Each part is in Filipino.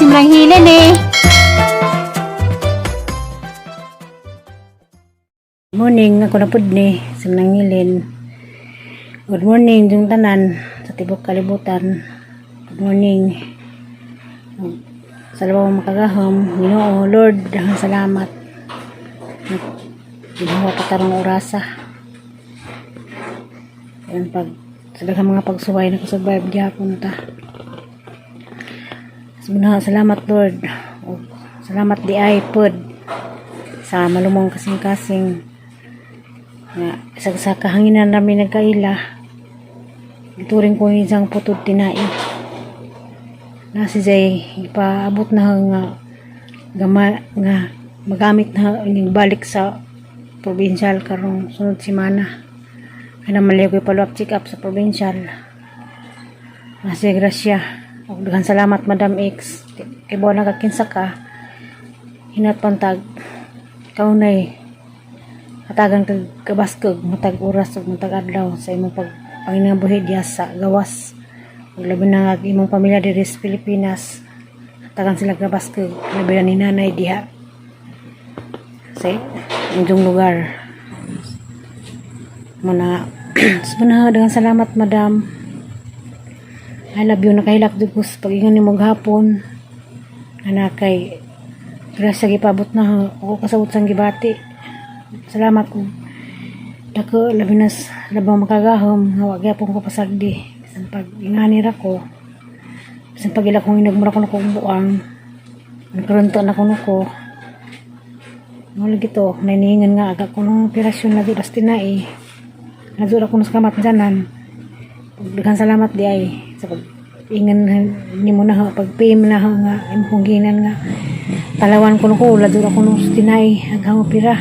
simrang hilan eh. Good morning, ako na pud ni simrang hilan. Good morning yung tanan sa tibok kalibutan. Good morning. Salamat makagahom, Ginoo, Lord, daghang salamat. Ginawa pa tarong orasa. Yan pag sa daghang mga pagsuway na survive gyapon ta. Salamat Lord. O, salamat di ay pod sa malumong kasing-kasing nga sa kahanginan namin nagkaila. Ituring ko isang putod tinai. Na si Jay ipaabot na nga magamit na ining balik sa provincial karong sunod semana. Kaya naman ko ipalo-up check up sa provincial. Nasi grasya. Daghang salamat Madam X. Kay buwan nagakinsa ka. Hinat pantag kaunay hatagang kabaskog matag oras ug matag adlaw sa imong panginabuhi diha sa gawas. Labi na imong pamilya diri sa Pilipinas. Hatagang sila kabaskog labi na ni nanay diha sa inyong lugar. Mana daghang salamat Madam. I love you. Nakahilak dito sa pag-ingan ni mong hapon. Anak kay grasya gipabot na ako kasabot sang gibati. Salamat ko. Dako labinas labang makagahom. Hawag yapon ko pasagdi. Bisan pag-ingani ra ko. Bisan pag-ila kong inagmura ko na kong buang. Nagkarunto na ko nuko. Wala gito. Nainihingan nga agak ko ng operasyon na di bastinai. Nazura ko na sa kamat dyanan. Daghang salamat di ay sa pag-ingan ni mo na pag-pay mo na nga imong ginan nga talawan ko nuko ladura ko nung tinay hanggang opera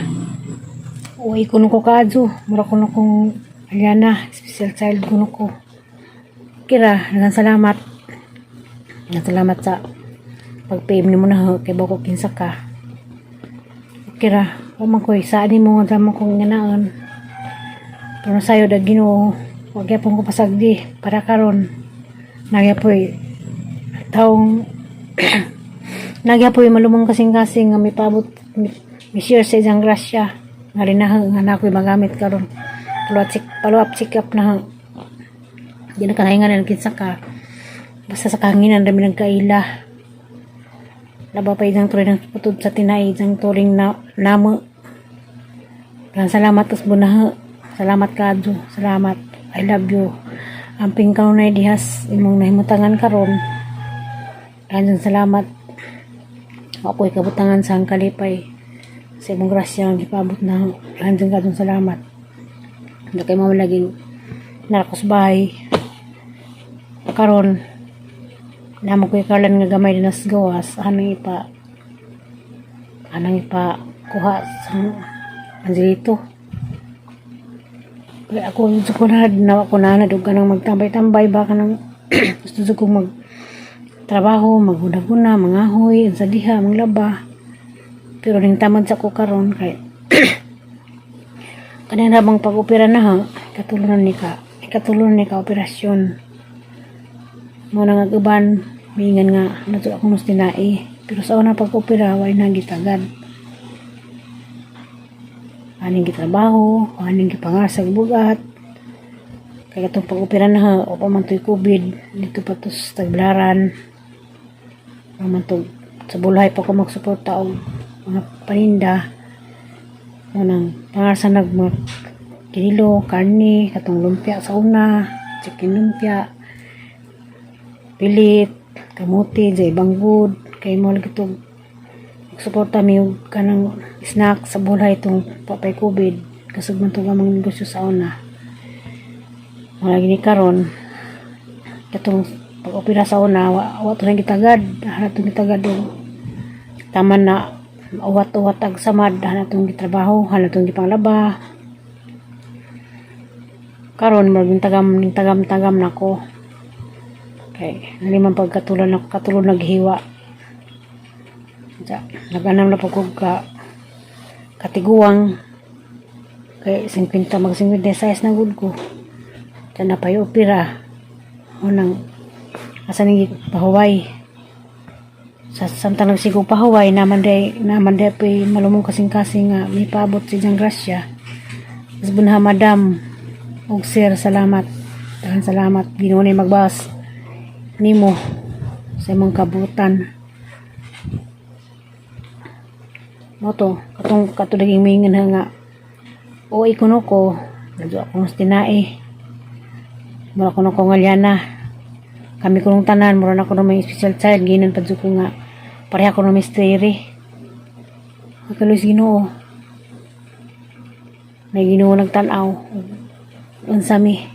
uwi ko nuko kadyo mura ko nung Aliana special child ko nuko kira daghang salamat sa pag-pay mo na kay bako kinsa ka kira man ko isa ni mo nga mo kong nganaon pero sayo da Ginoo wag yapon ko pasagdi para karon nagyapoy taong nagyapoy malumong kasing-kasing nga may paabot mi share sa isang grasya nga rinahang nga nakoy magamit karon follow-up check up na di na kanahingan na kinsa ka basta sa kahanginan rami nagkaila laba pa isang turing ng putod sa tinay isang turing na namo salamat tas bunaha salamat kadyo salamat I love you. Amping ka na dihas imong nahimutangan karon. Kanang salamat. Ako'y kabutangan sa ang kalipay. Sa imong grasya ang ipabot na kanang kadong salamat. Hindi kayo mamalaging narakos bahay. Karon namo ko ikalan nga gamay dinas gawas anang ipa kuha sa Angelito. Kaya ako gusto ko na dug ka nang magtambay-tambay baka nang gusto ko magtrabaho, maghuna-huna, mangahoy, sa diha, manglaba. Pero ning tamad sa ko karon kay kanang habang pag-opera na ha, katulungan ni ka operasyon. Mo nang aguban, mingan nga nato ako nos tinai. Pero sa una pag-opera way na gitagad. Aning gitrabaho, aning gipangasag bugat. Kaya itong pag-opera na ha, o pa man to'y COVID, dito pa to sa Tagbilaran. O man to, sa bulay pa ko magsuporta o mga paninda. O nang pangasan mga kinilo, karne, katong lumpia sa una, chicken lumpia, pilit, kamuti, jay banggod, kay mo lagi itong suporta mi kanang snack sa bulay itong papay COVID kasug man itong amang negosyo sa una wala gini karon katong pag-opera sa una wa ito na gitagad itong gitagad taman na uwat-uwat ag samad itong gitrabaho itong gipanglaba karon maging tagam na ko kay nalimang pagkatulon naghiwa nag-anam na pagkog katiguang kay 50 size na gud ko dyan na pa yung opera o nang asa nang pahuway sa samtang nagsigo pa Hawaii naman day pa malumong kasing-kasing nga may paabot si Jang Gracia. Bunha madam og sir, salamat. Daghang salamat. Ginoo ni magbas nimo sa imong kabutan. Moto katong daging mingan nga o ikuno ko nadyo akong tinae. Mura ko na ko ngalyana. Kami kunong tanan mura na ko na may special child ginan padyo ko nga pareha ko na mystery. Kaloy Ginoo. May Ginoo nagtan-aw unsami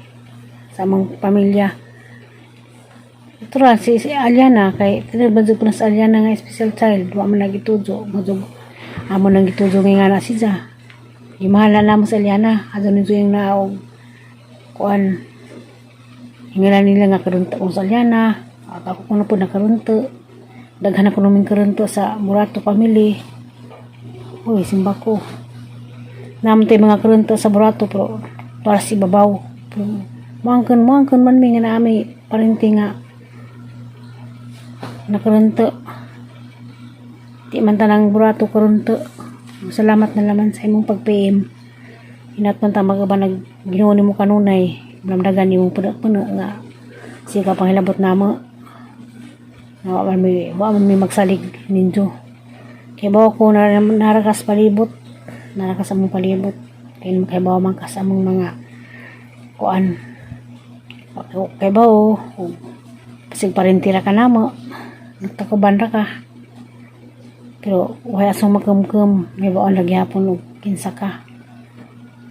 sa among pamilya. Ito ra si Aliana kay tinabadyo ko na sa Aliana nga special child wa man nagitujo madyo amo nang gitujo nga na siya. Imahala na mo sa Aliana adto nito yung naog kuan hingalan nila nga karunta ko sa Aliana at ako ko na po nakarunta daghan ako namin karunta sa Murato family. Uy simba ko namtay mga karunta sa Murato pero para si babaw muangkan man may nga naami parinti nga nakarunta di man tanang Murato karunta. Salamat na laman sa imong pag-PM. Inat man ta magaban Ginoo nimo kanunay lamdagan nimo puno nga siya ka panghilabot namo wa man may magsalig ninyo kay bawa ko narakas palibot narakas among palibot kay bawa man kas among mga kuan kay bawa pasig parentira ka namo nagtakuban ra ka pero wala asong makumkum may baon lagyapon og kinsa ka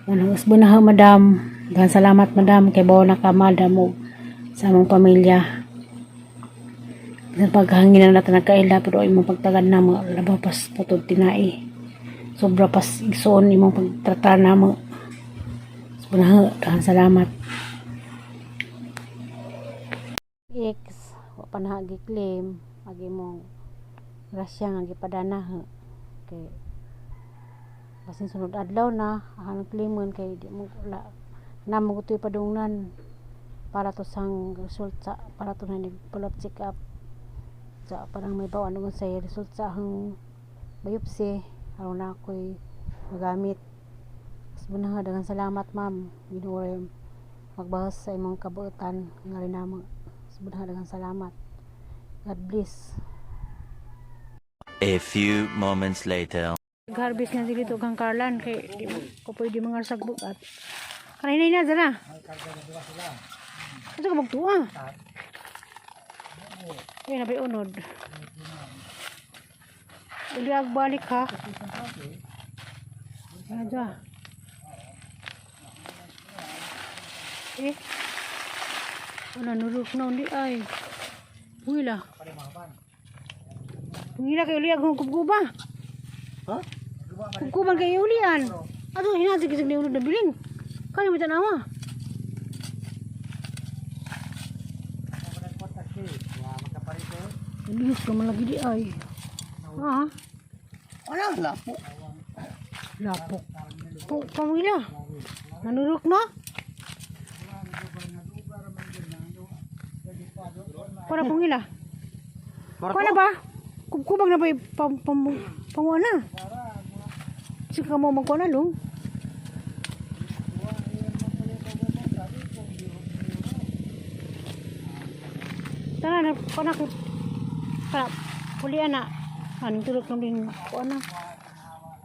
manang usbunaha madam. Daghang salamat madam kay bawo na ka madam og sa among pamilya. Sa paghangin na natin nagkaila pero imong pagtagad na mo labaw pas putod tinai. Sobra pas igsoon imong pagtrata na mo. Usbunaha daghang salamat. X wa pa na gi-claim agi mong grasya nga gipadana kay basin sunod adlaw na ang claimon kay di mo namo ko tuy padungnan para to sang resulta para to na pull up check up sa parang may bawaan nung sa result sa hang biopsy aron na ako'y magamit. Subunaha daghang salamat ma'am Ginoo magbahas sa imong kabuotan nga rin namo. Subunaha daghang salamat. God bless. A few moments later. Nag-harvest nga dito kang Carlan kay di ko pwede mga sagbot at kanina na dara. Ito ka magtuwa. Ay nabay unod. Uli agbalik ha. Aja. Ano nuruk na undi ay. Wila. Wila kay uli agong kubkuba. Ha? Kubkuban kay ulian. Ato hinasig isig ni unod na biling. Kaya mo tanawa. Bilis ka man lagi di ay. Ha? Wala, lapo. Lapok. Pamila. Nanurok na? Para pangila. Kuha na ba? Kubag na ba yung panguha na? Kasi ka mo magkuha na long. Tara na, kuha na ko. Tara, kulian na. Anong tulog nung din kuha na.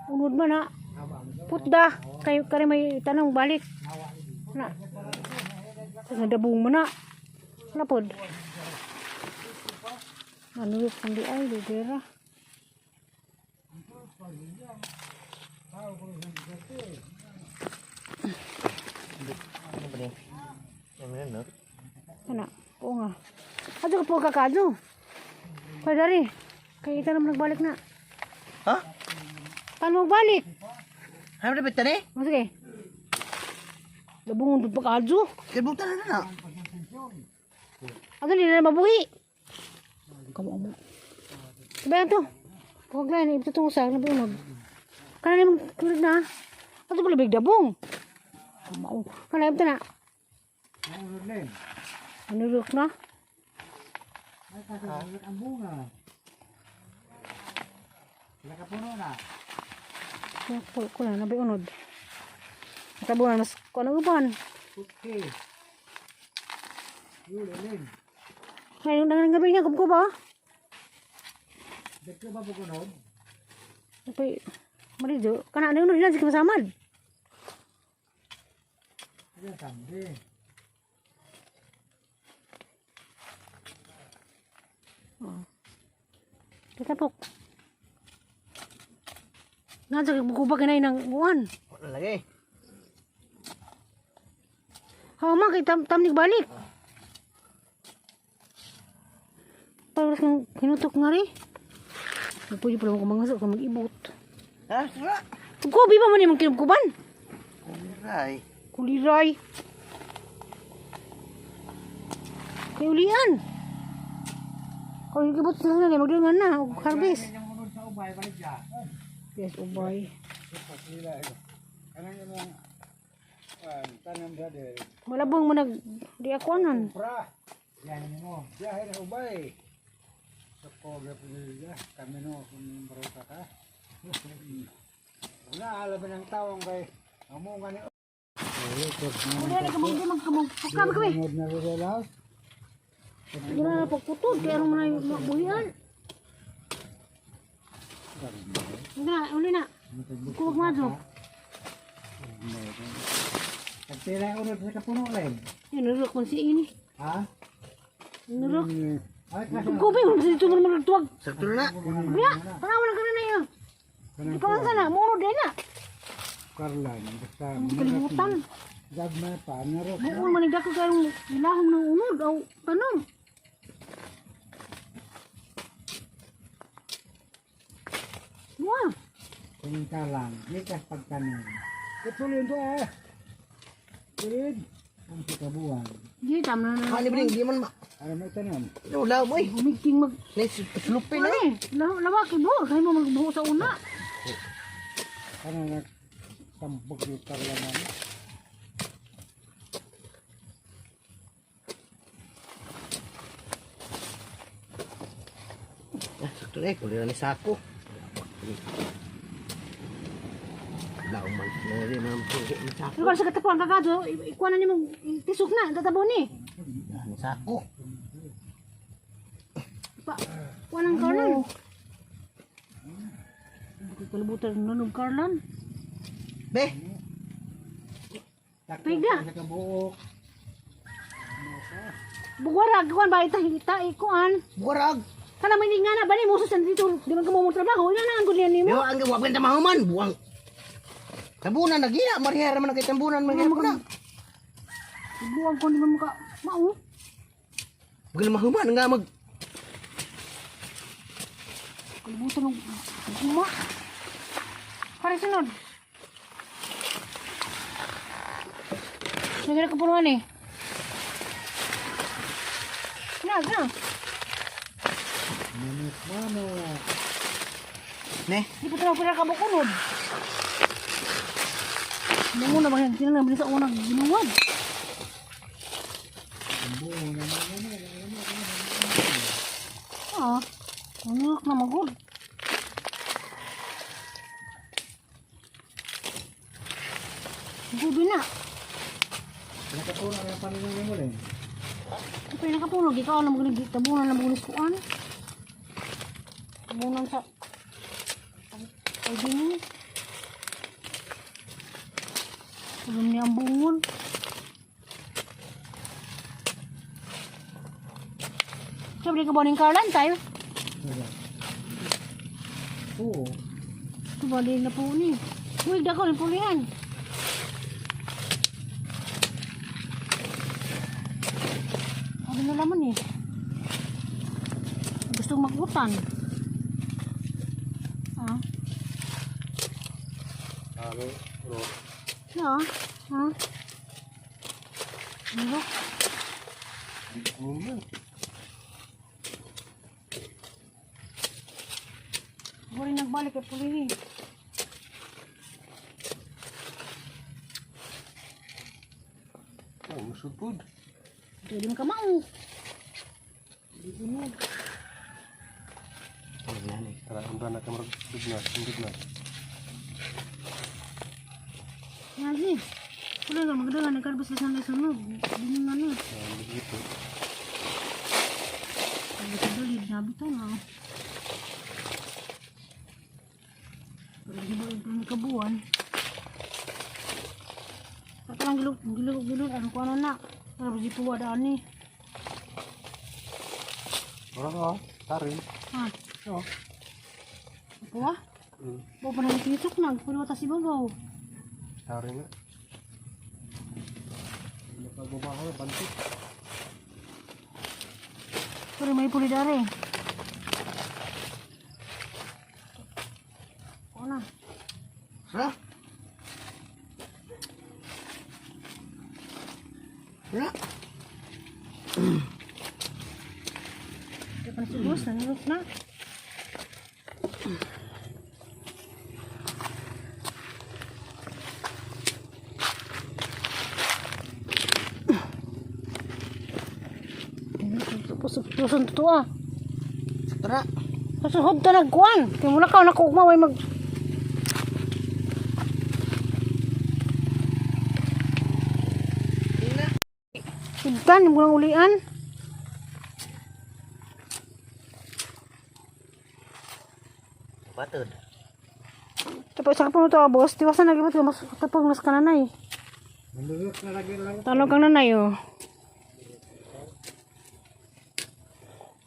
Unod ba na? Putda. Kayo kari may tanong balik. Na. Nadabong mo na. Napod. Manurok kung di ay, didera. Ano? Oo nga. Ato ka po kakado. Kaya dari. Kaya ita naman nagbalik na. Ha? Paano magbalik? Ano na bita ni? O sige. Labungon doon pagkado. Kibutan na na. Ato nila na mabuhi. Kamu mo. Sabayan to. Huwag lang. Ito itong usag. Nabunod. Kana naman tulad na. Ato pala bigdabong. Kana ito na. Anurok na. Nakapuno na. Ko na nabi unod. Natabunan mas ko na uban. Okay. Yun, alin. Ngayon nang gabi niya ko ba? Dito ba bukunod? Tapi marijo kana na unod na sige masamad. Yan, sambi. Tatapok. Nga sa buko ba kanay ng uwan. Wala lagi. Hawa man kay tamnig balik. Parang kang kinutok nga rin. Pwede pala mo kumangasok ka mag-ibot. Ha? Wala. Kubi pa man yung kinubkuban. Kuliray. Kuliray. Kay ulian. Kung ikibot sila nga magdungan na. Harvest. Yung unod sa ubay, balik dyan. Yes, ubay. Kanang yung tanam sa de. Malabong mo nag di ako anan. Pra. Yan mo. Biyahe na ubay. Sako gapuli ya. Kami no kung baruta ka. Wala alam ng tawang kay amo nga ni. Wala na kamang di magkamang. Pagkama kami. Unod na relax. Hindi na pagputod. Kaya ano mo na yung buhian. Hindi na. Uli na. Kuwag madyo. Pagtira yung unod sa kapuno rin. Yan, nurok man si ini. Ha? Nurok. Ay, kasi Kubi mo dito mo magtuwag. Sakto na. Kaya, panawan ka na yun. Di pa nga sana. Muro din na. Karlan. Basta Kalimutan. gagmay pa. Narok. Buong manigdak ko kayong ilahong ng unod. O, tanong. Wow. Kung ka lang. Likas pagtanong. Ipulin to eh. Pulin. Ang sikabuan. Di, tama na na. Hani bring di man ma. Ano may tanong? Wala boy. Gumiting mag... Let's slupin na. Ano eh? Lawak ibo. Kaya mo magbuho sa una. Ano na tampok yung karlan namin? Sakto na kuliray ni sako. Daw man. Nari man po ni sako. Pero sa katapuan kakado, ikuha na ni mong tisok na. Tatabon ni. Ni sako. Pa, walang karlan. Hindi ko kalibutan ng nanog karlan. Be. Pega. Sa kabuok. Bugwarag, kuhan ba ita ikuan. Burag. Kana may nga na ba ni musos dito, di man ka mo trabaho, ina na ang gulian nimo. Yo ang gawag ng mahuman buang. Tambunan na giya, marihara man kay tambunan man gyud na. Buwag ko di man ka mao. Bugil mahuman nga mag Kalibutan ng guma. Pare sunod. Nagara ka punuan eh. Na. Manis mano. ne. Di pa tayo pala kabukunod. Hindi mo na ba yan? Sinang nabili sa unang ginuwad. Ah, ano na magod. Gubi na. Nakapuno ang paninong mo rin. Ito yung nakapunog. Ikaw na magaling. Tabunan na magaling kuan. Tabunan sa... Ay, di mo. Alam niya ang bungon. Sabi ka ba ng Carlan tayo? Oo. Ito ba din na po ni? Huwag na ko rin pulihan. Ano na naman eh. Gusto magutan. Ah? Aro, ro. No? Ha? Ano? Ako rin nagbalik kay pulihin. Oh, supud. Hindi mo ka mau. Hindi mo. Tara, umbra na kamar bignas, bignas. Lagi. Wala ka magdagan ikan basta sa sunod. Biningan ni. Begitu. Dito dali nabi to na. Pergi balik kebuan. Sekarang gilug ano ko ano na. Para di po ada ni. Orang tarin. Ha. Oh. Apa wah? Bawa pernah dititok na, kuno atas ibabaw. Tarin na. Nakagumaho bantik. Pero may puli dari. Ona. Ha? Na. Depan si bos nangis na. Pusun to ah. Tara. Kasuhod ta nagkuan. Kay muna ka nakugma way mag Ina. Ikan mo nang ulian. Batod. Tapos sa puno to boss, tiwasan lagi ba mas kapag mas kananay. Menurut na lagi lang. Tanong kang nanay oh.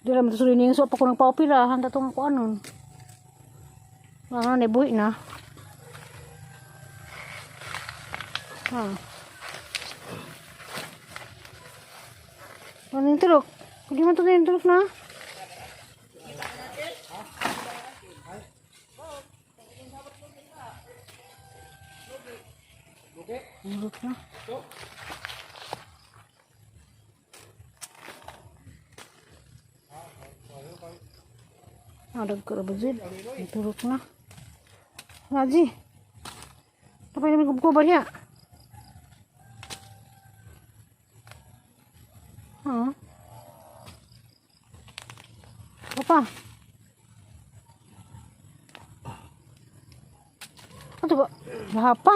Dira mo tuloy ning so pa ko nang paupira handa tong ko anon. Mga na buhi na. Ha. Ano yung tulog? Hindi man ito yung tulog na. Tulog na. Ada kerabazid. Tulog na. Haji. Apa yang kubo banyak? Hah? Apa? Ano ba? Apa?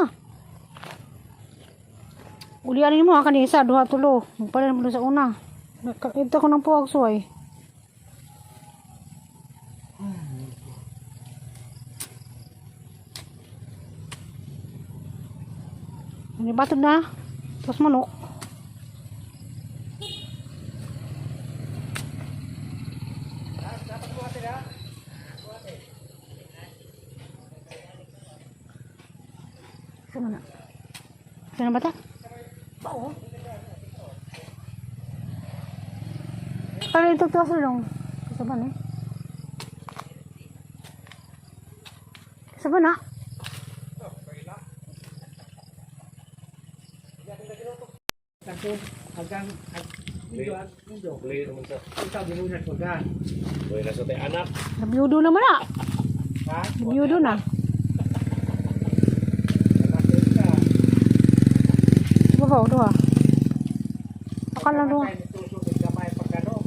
Ulianin mo akan isa, dua tulo. Magpalan mo sa una. Ito ko ng puwag suway. Ini batog na. Tapos manok. Sana na. Sana bata? Bao. Kalau itu tuh dong. Sabar nih. Sabar nak. Takto hanggang video. Beli naman sa. Ito binunat ko gan. Boy na sa tay anak. Nabiyudo naman na. Ha? Nabiyudo na. Babaw doha. Akan lang doha. Tusok sa kamay pagkano.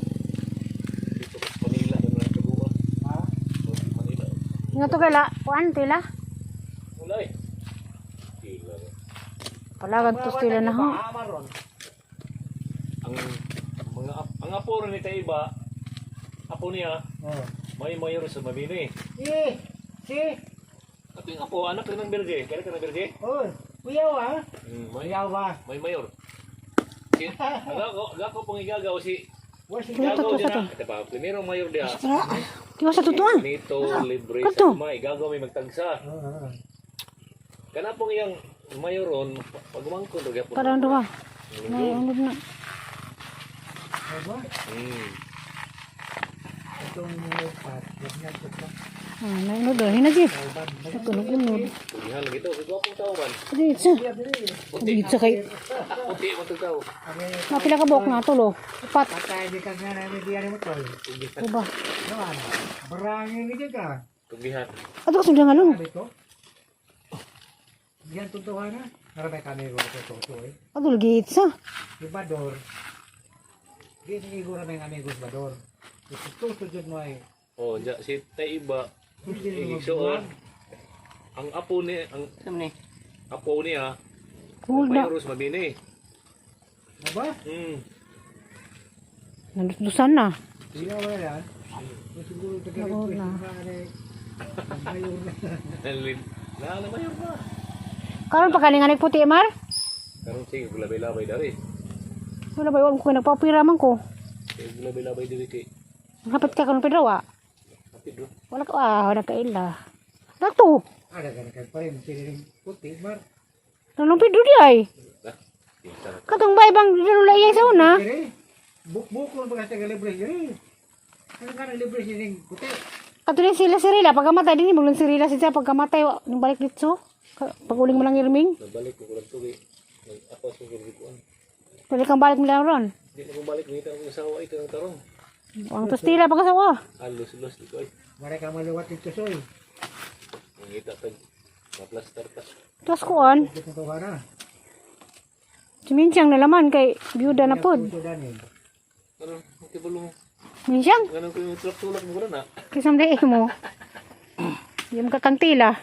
Dito sa Manila na kabuo. Ha? Manila. Ingat to kay la. Kuan tila. Mulai. Gila. Palagad to sila na ho. Amaron. Ang apo rin ni iba. Apo niya Oh. may mayor sa Mabini. Si. Ato yung apo anak ng Berge. Kaya ka ng Berge? Oh, kuyaw ha? May Kuyaw ba? may mayor. Ako pong igagaw si Wasi igagaw Ito, din ito. na. Ito pa, primero mayor dia. Tiwa sa tutuan. Nito libre Kanto? sa may igagaw may magtagsa. Oh. Kana pong iyang mayoron pagmangkon do gyapon. Kadang doha. May unod na. Ano? Itong pat, ganyan ko pa. Ah, may unod do. Hinaji. Ban. Ito unod. Tulihan lagi to, siguro pong tao man. Dito. Puti. Dito kay. Puti man to tao. Napila ka buhok na tulo. Upat. Patay di ka nga namin diyan mo tol. Diba? Naman. Barangin ni ka. Tugihan. Ato kasi nga lang. Ano ito? Diyan tuntuhan na. Naramay kami ko ito eh. Ato lagi sa. Ibador. Di siguro na yung amigos Bador. Ito jud mo ay Oh, ja si tay iba. Igsuon. Ang apo ni ang Ano ni? apo niya. Cool na. Mayroos mabini. Aba? Nandusan na. Hindi na wala yan. Siguro Oo na. Mayor na. Na mayor ba? Karon pa kaninga nagputi, Mar? Karon sige gulabay-labay dari. Wala ba yung ko nagpapira man ko. Sige gulabay-labay diri kay. Kapit ka karon pedrawa. Kapit do. Wala ka wala ka ila. Dato. Ada kan kan pa rin. Siniling puti, Mar. Nang pedro di ay. Ah, kita. Katong bay bang dilulay iya sa una. Diri. Buk-buk lang ba kasi libre diri. Ano ka na libre siniling puti? Katulad sila sirila pagkamatay din maglang sirila siya pagkamatay ning balik dito. Paguling mo lang irming. Nabalik ko lang tuloy. Ako sa gulikuan. Pwede kang balik mo lang ron. Di na ko balik ngita ang asawa ay kanang tarong. Ang tostila pagkasawa. Halos-los di ko ay. Mara ka maluwat yung tusoy. Ngita tag maplaster ta. Tapos kuan, Ito to ka na. siminsyang nalaman kay byuda na pod. Ito danin. Ano, okay bulong. Minsyang, Ganun ko yung tulak mo na. kisam day mo. Yung kakantila.